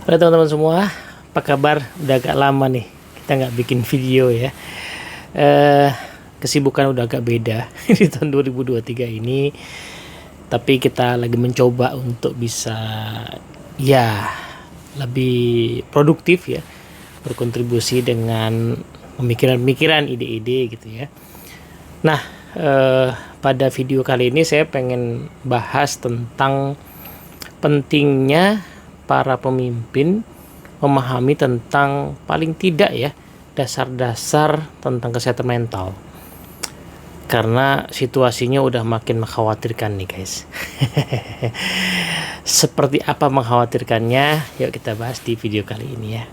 Halo teman-teman semua, apa kabar? Udah agak lama nih kita nggak bikin video ya. eh Kesibukan udah agak beda di tahun 2023 ini. Tapi kita lagi mencoba untuk bisa ya lebih produktif ya, berkontribusi dengan pemikiran-pemikiran, ide-ide gitu ya. Nah, pada video kali ini saya pengen bahas tentang pentingnya para pemimpin memahami tentang paling tidak ya dasar-dasar tentang kesehatan mental, karena situasinya udah makin mengkhawatirkan nih guys. Seperti apa mengkhawatirkannya? Yuk kita bahas di video kali ini ya.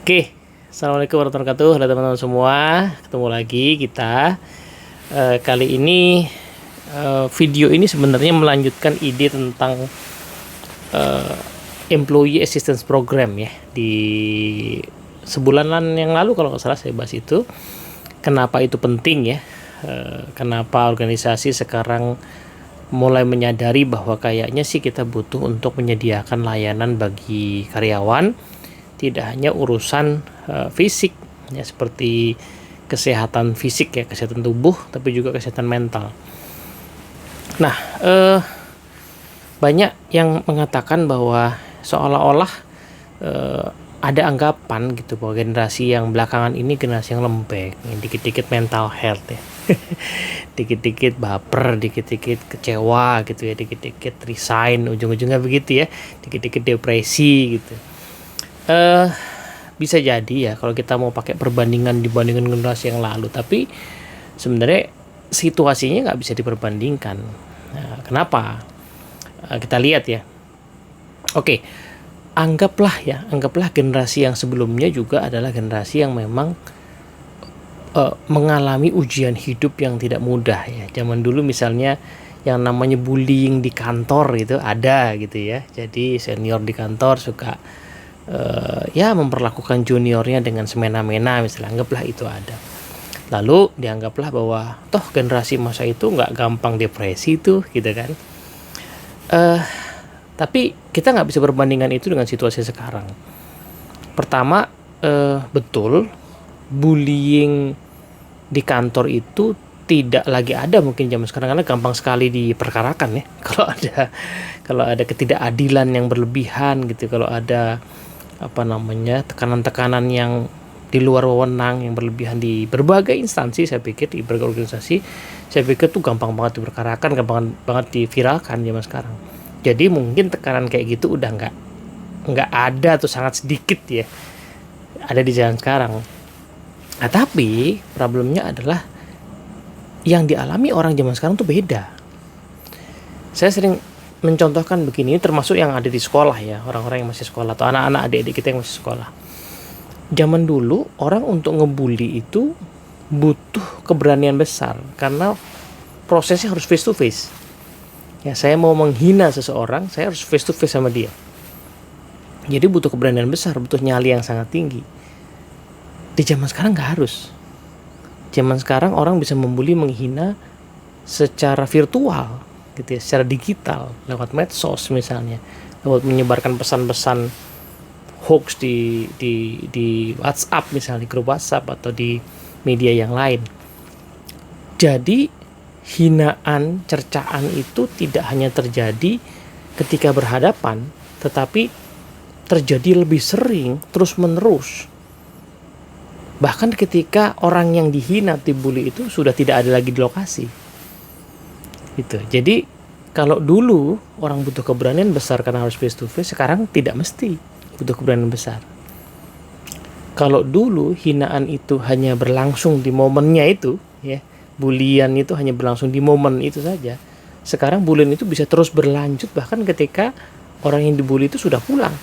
Oke, assalamualaikum warahmatullahi wabarakatuh. Halo teman-teman semua, ketemu lagi kita. Kali ini video ini sebenarnya melanjutkan ide tentang Employee Assistance Program ya. Di sebulanan yang lalu kalau nggak salah saya bahas itu. Kenapa itu penting ya? Kenapa organisasi sekarang mulai menyadari bahwa kayaknya sih kita butuh untuk menyediakan layanan bagi karyawan, tidak hanya urusan fisik ya, seperti kesehatan fisik ya, kesehatan tubuh, tapi juga kesehatan mental. Nah, banyak yang mengatakan bahwa seolah-olah ada anggapan gitu bahwa generasi yang belakangan ini generasi yang lembek, yang dikit-dikit mental health ya. Dikit-dikit baper, dikit-dikit kecewa gitu ya, dikit-dikit resign, ujung-ujungnya begitu ya, dikit-dikit depresi gitu. Bisa jadi ya kalau kita mau pakai perbandingan dibandingkan generasi yang lalu, tapi sebenarnya situasinya nggak bisa diperbandingkan. Nah, kenapa? Kita lihat ya. Oke, anggaplah generasi yang sebelumnya juga adalah generasi yang memang mengalami ujian hidup yang tidak mudah ya. Zaman dulu misalnya yang namanya bullying di kantor itu ada gitu ya. Jadi senior di kantor suka ya memperlakukan juniornya dengan semena-mena misalnya, anggaplah itu ada. Lalu dianggaplah bahwa toh generasi masa itu nggak gampang depresi tuh gitu kan. Tapi kita nggak bisa berbandingkan itu dengan situasi sekarang. Pertama, betul bullying di kantor itu tidak lagi ada mungkin zaman sekarang, karena gampang sekali diperkarakan ya. Kalau ada ketidakadilan yang berlebihan gitu, kalau ada tekanan-tekanan yang di luar wewenang yang berlebihan di berbagai instansi, saya pikir di berbagai organisasi, saya pikir tuh gampang banget diperkarakan, gampang banget diviralkan zaman sekarang. Jadi mungkin tekanan kayak gitu udah nggak ada atau sangat sedikit ya ada di zaman sekarang. Nah, tapi problemnya adalah yang dialami orang zaman sekarang tuh beda. Saya sering mencontohkan begini, termasuk yang ada di sekolah ya, orang-orang yang masih sekolah atau anak-anak adik-adik kita yang masih sekolah. Zaman dulu orang untuk ngebully itu butuh keberanian besar karena prosesnya harus face to face. Ya, saya mau menghina seseorang, saya harus face to face sama dia. Jadi butuh keberanian besar, butuh nyali yang sangat tinggi. Di zaman sekarang nggak harus. Zaman sekarang orang bisa membuli, menghina secara virtual gitu ya, secara digital, lewat medsos misalnya, lewat menyebarkan pesan-pesan hoax di WhatsApp misalnya, di grup WhatsApp atau di media yang lain. Jadi hinaan, cercaan itu tidak hanya terjadi ketika berhadapan, tetapi terjadi lebih sering, terus-menerus. Bahkan ketika orang yang dihina, dibully itu sudah tidak ada lagi di lokasi. Gitu. Jadi kalau dulu orang butuh keberanian besar karena harus face to face, sekarang tidak mesti butuh keberanian besar. Kalau dulu hinaan itu hanya berlangsung di momennya itu ya, bulian itu hanya berlangsung di momen itu saja. Sekarang bulian itu bisa terus berlanjut bahkan ketika orang yang dibully itu sudah pulang.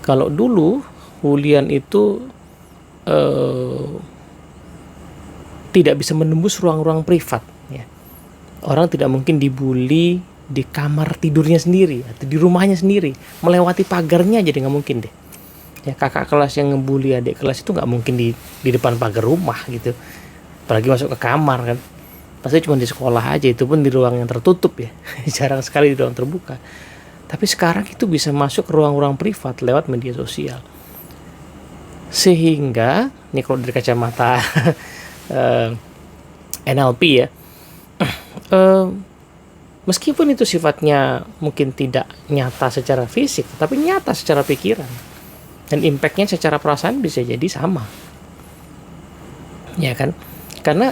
Kalau dulu bulian itu tidak bisa menembus ruang-ruang privat ya. Orang tidak mungkin dibully di kamar tidurnya sendiri atau di rumahnya sendiri, melewati pagarnya jadi nggak mungkin deh. Ya, kakak kelas yang ngebully adik kelas itu nggak mungkin di depan pagar rumah gitu, apalagi masuk ke kamar kan. Pasti cuma di sekolah aja, itu pun di ruang yang tertutup ya. Jarang sekali di ruang terbuka. Tapi sekarang itu bisa masuk ke ruang-ruang privat lewat media sosial. Sehingga ini kalau dari kacamata NLP ya, meskipun itu sifatnya mungkin tidak nyata secara fisik, tapi nyata secara pikiran. Dan impactnya secara perasaan bisa jadi sama. Ya kan? Karena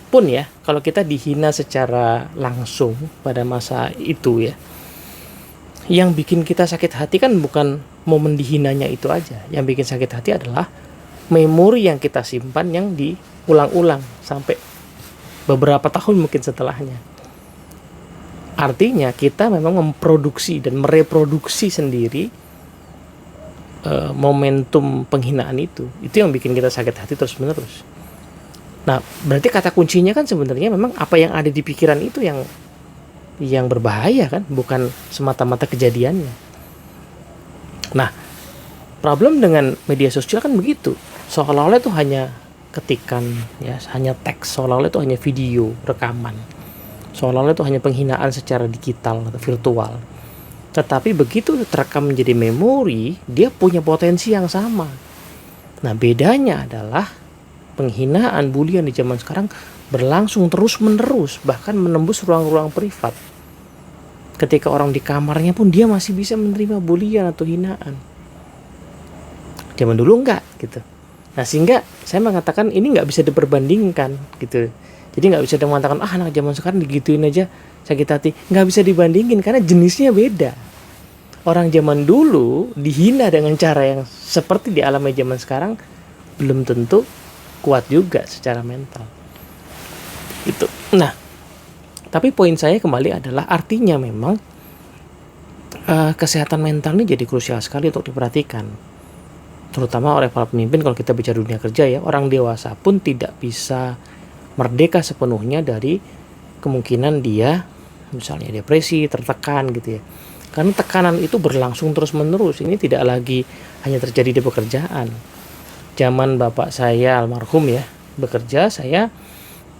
pun ya, kalau kita dihina secara langsung pada masa itu ya, yang bikin kita sakit hati kan bukan momen dihinanya itu aja. Yang bikin sakit hati adalah memori yang kita simpan yang diulang-ulang sampai beberapa tahun mungkin setelahnya. Artinya kita memang memproduksi dan mereproduksi sendiri momentum penghinaan itu yang bikin kita sakit hati terus menerus. Nah, berarti kata kuncinya kan sebenarnya memang apa yang ada di pikiran itu yang berbahaya kan, bukan semata-mata kejadiannya. Nah, problem dengan media sosial kan begitu, seolah-olah itu hanya ketikan ya, hanya teks, seolah-olah itu hanya video rekaman, seolah-olah itu hanya penghinaan secara digital atau virtual. Tetapi begitu terekam menjadi memori, dia punya potensi yang sama. Nah, bedanya adalah penghinaan, bulian di zaman sekarang berlangsung terus-menerus, bahkan menembus ruang-ruang privat. Ketika orang di kamarnya pun dia masih bisa menerima bulian atau hinaan. Zaman dulu enggak gitu. Nah, sehingga saya mengatakan ini nggak bisa diperbandingkan gitu. Jadi nggak bisa mengatakan anak zaman sekarang digituin aja sakit hati. Nggak bisa dibandingin karena jenisnya beda. Orang zaman dulu dihina dengan cara yang seperti dialami zaman sekarang belum tentu kuat juga secara mental. Itu. Nah, tapi poin saya kembali adalah artinya memang kesehatan mental ini jadi krusial sekali untuk diperhatikan. Terutama oleh para pemimpin kalau kita bicara dunia kerja ya, orang dewasa pun tidak bisa merdeka sepenuhnya dari kemungkinan dia misalnya depresi, tertekan gitu ya. Karena tekanan itu berlangsung terus-menerus. Ini tidak lagi hanya terjadi di pekerjaan. Zaman bapak saya almarhum ya bekerja, saya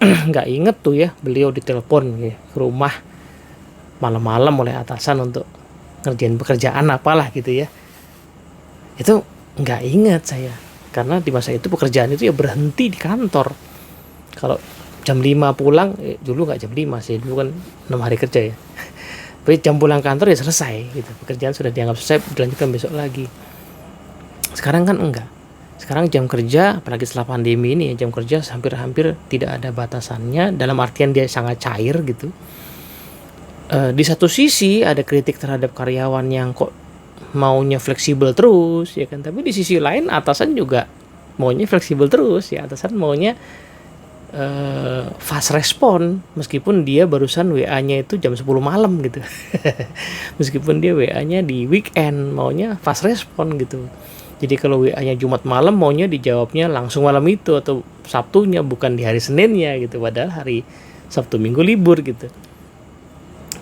nggak inget tuh ya beliau ditelepon ya, ke rumah malam-malam oleh atasan untuk ngerjain pekerjaan apalah gitu ya. Itu nggak inget saya. Karena di masa itu pekerjaan itu ya berhenti di kantor. Kalau jam 5 pulang, dulu nggak jam 5 sih, dulu kan 6 hari kerja ya. Tapi jam pulang kantor ya selesai gitu. Pekerjaan sudah dianggap selesai, dilanjutkan besok lagi. Sekarang kan enggak. Sekarang jam kerja, apalagi setelah pandemi ini jam kerja hampir-hampir tidak ada batasannya, dalam artian dia sangat cair gitu. Di satu sisi ada kritik terhadap karyawan yang kok maunya fleksibel terus ya kan, tapi di sisi lain atasan juga maunya fleksibel terus ya, atasan maunya fast respon meskipun dia barusan WA-nya itu jam 10 malam gitu. Meskipun dia WA-nya di weekend, maunya fast respon gitu. Jadi kalau WA-nya Jumat malam maunya dijawabnya langsung malam itu atau Sabtunya, bukan di hari Seninnya gitu, padahal hari Sabtu Minggu libur gitu.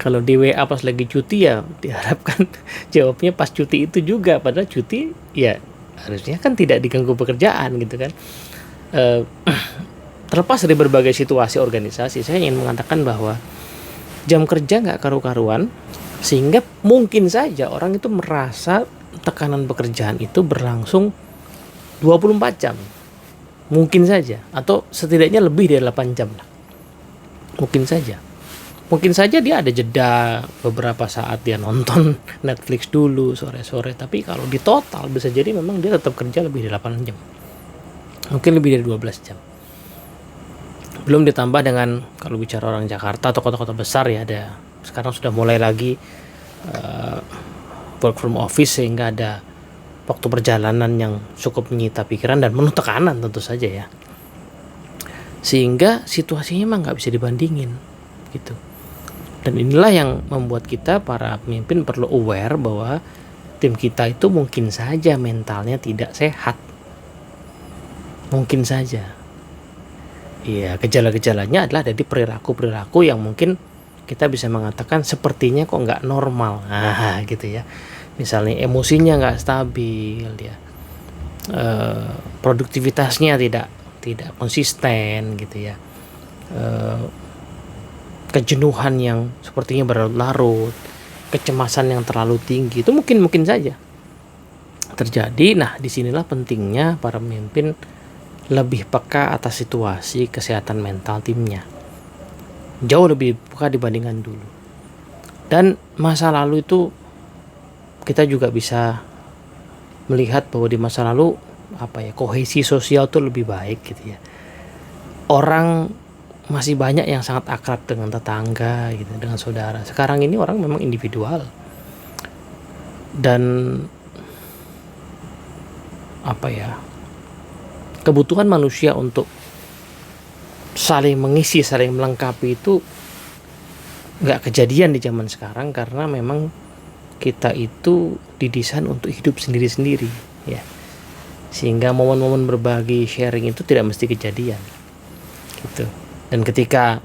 Kalau di WA pas lagi cuti ya diharapkan jawabnya pas cuti itu juga, padahal cuti ya harusnya kan tidak diganggu pekerjaan gitu kan. Terlepas dari berbagai situasi organisasi, saya ingin mengatakan bahwa jam kerja nggak karu-karuan, sehingga mungkin saja orang itu merasa tekanan pekerjaan itu berlangsung 24 jam. Mungkin saja, atau setidaknya lebih dari 8 jam lah. Mungkin saja. Mungkin saja dia ada jeda beberapa saat, dia nonton Netflix dulu sore-sore, tapi kalau di total bisa jadi memang dia tetap kerja lebih dari 8 jam. Mungkin lebih dari 12 jam. Belum ditambah dengan kalau bicara orang Jakarta atau kota-kota besar ya, ada sekarang sudah mulai lagi work from office, sehingga ada waktu perjalanan yang cukup menyita pikiran dan penuh tekanan tentu saja ya, sehingga situasinya emang nggak bisa dibandingin gitu. Dan inilah yang membuat kita para pemimpin perlu aware bahwa tim kita itu mungkin saja mentalnya tidak sehat, mungkin saja. Iya, gejala-gejalanya adalah dari perilaku-perilaku yang mungkin kita bisa mengatakan sepertinya kok nggak normal, gitu ya. Misalnya emosinya nggak stabil, ya, produktivitasnya tidak konsisten, gitu ya, kejenuhan yang sepertinya berlarut-larut, kecemasan yang terlalu tinggi, itu mungkin saja terjadi. Nah, disinilah pentingnya para pemimpin lebih peka atas situasi kesehatan mental timnya, jauh lebih peka dibandingkan dulu. Dan masa lalu itu kita juga bisa melihat bahwa di masa lalu kohesi sosial tuh lebih baik, gitu ya. Orang masih banyak yang sangat akrab dengan tetangga, gitu, dengan saudara. Sekarang ini orang memang individual, dan kebutuhan manusia untuk saling mengisi, saling melengkapi itu nggak kejadian di zaman sekarang, karena memang kita itu didesain untuk hidup sendiri-sendiri, ya, sehingga momen-momen berbagi, sharing itu tidak mesti kejadian, gitu. Dan ketika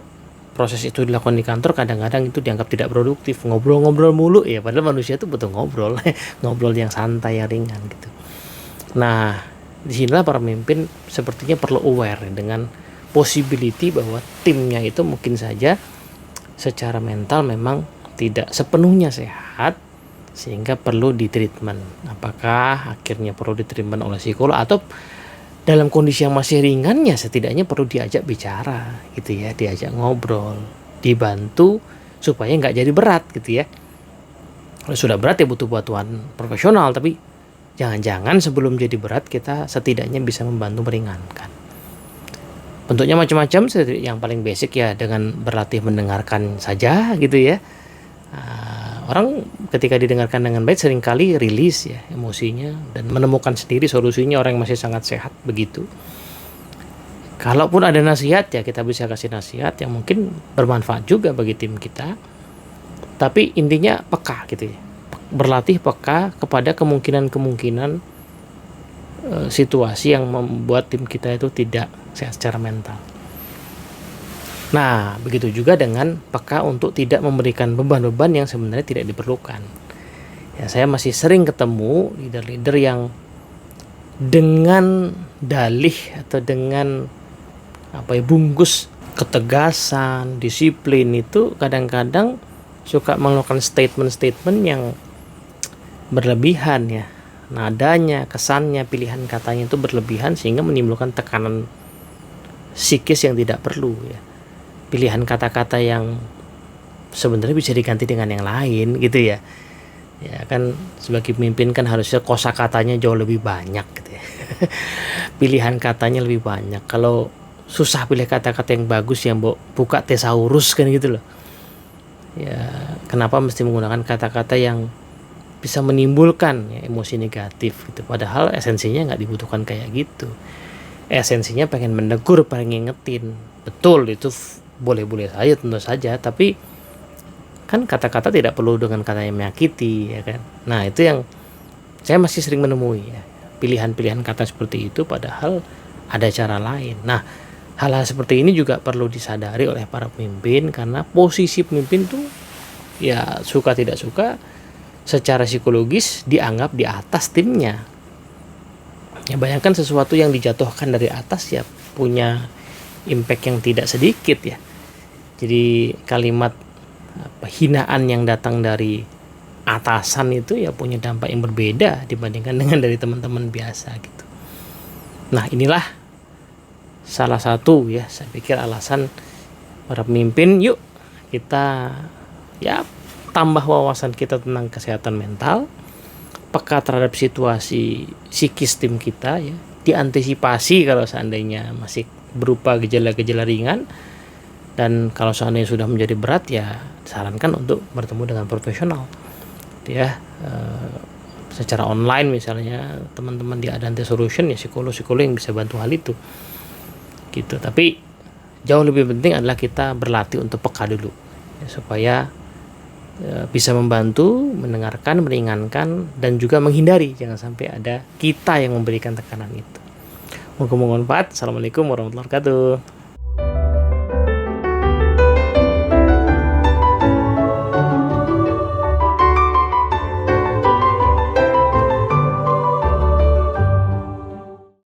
proses itu dilakukan di kantor, kadang-kadang itu dianggap tidak produktif, ngobrol-ngobrol mulu, ya, padahal manusia itu butuh ngobrol ngobrol yang santai, yang ringan, gitu. Nah, disinilah para pemimpin sepertinya perlu aware dengan possibility bahwa timnya itu mungkin saja secara mental memang tidak sepenuhnya sehat, sehingga perlu ditreatment. Apakah akhirnya perlu ditreatment oleh psikolog, atau dalam kondisi yang masih ringan, ya setidaknya perlu diajak bicara, gitu ya, diajak ngobrol, dibantu supaya nggak jadi berat, gitu ya. Kalau sudah berat ya butuh bantuan profesional, tapi jangan-jangan sebelum jadi berat kita setidaknya bisa membantu meringankan. Bentuknya macam-macam, yang paling basic ya dengan berlatih mendengarkan saja, gitu ya. Orang ketika didengarkan dengan baik seringkali rilis ya emosinya dan menemukan sendiri solusinya. Orang yang masih sangat sehat begitu. Kalaupun ada nasihat, ya kita bisa kasih nasihat yang mungkin bermanfaat juga bagi tim kita. Tapi intinya peka, gitu ya. Berlatih peka kepada kemungkinan situasi yang membuat tim kita itu tidak sehat secara mental. Nah, begitu juga dengan peka untuk tidak memberikan beban-beban yang sebenarnya tidak diperlukan. Ya, saya masih sering ketemu leader-leader yang dengan dalih atau dengan bungkus ketegasan, disiplin, itu kadang-kadang suka melakukan statement-statement yang berlebihan, ya, nadanya, kesannya, pilihan katanya itu berlebihan, sehingga menimbulkan tekanan psikis yang tidak perlu, ya. Pilihan kata-kata yang sebenarnya bisa diganti dengan yang lain, gitu ya. Ya kan, sebagai pemimpin kan harusnya kosakatanya jauh lebih banyak, gitu ya. Pilihan katanya lebih banyak. Kalau susah pilih kata-kata yang bagus, yang buka tesaurus kan, gitu loh. Ya, kenapa mesti menggunakan kata-kata yang bisa menimbulkan emosi negatif, gitu. Padahal esensinya nggak dibutuhkan kayak gitu. Esensinya pengen menegur, pengen ngingetin. Betul, itu boleh-boleh saja, tentu saja. Tapi kan kata-kata tidak perlu dengan kata yang menyakiti, ya kan. Nah, itu yang saya masih sering menemui, ya, pilihan-pilihan kata seperti itu, padahal ada cara lain. Nah, hal-hal seperti ini juga perlu disadari oleh para pemimpin, karena posisi pemimpin tuh, ya, suka tidak suka, secara psikologis dianggap di atas timnya. Ya, bayangkan sesuatu yang dijatuhkan dari atas, ya punya impact yang tidak sedikit, ya. Jadi kalimat hinaan yang datang dari atasan itu ya punya dampak yang berbeda dibandingkan dengan dari teman-teman biasa, gitu. Nah, inilah salah satu, ya, saya pikir alasan para pemimpin, yuk kita ya tambah wawasan kita tentang kesehatan mental, peka terhadap situasi psikis tim kita, ya, diantisipasi kalau seandainya masih berupa gejala-gejala ringan, dan kalau seandainya sudah menjadi berat, ya sarankan untuk bertemu dengan profesional, ya, secara online misalnya teman-teman di Adante Solution, ya psikolog-psikolog yang bisa bantu hal itu, gitu. Tapi jauh lebih penting adalah kita berlatih untuk peka dulu, ya, supaya bisa membantu, mendengarkan, meringankan, dan juga menghindari jangan sampai ada kita yang memberikan tekanan itu. Moga-moga bermanfaat. Assalamualaikum warahmatullahi wabarakatuh.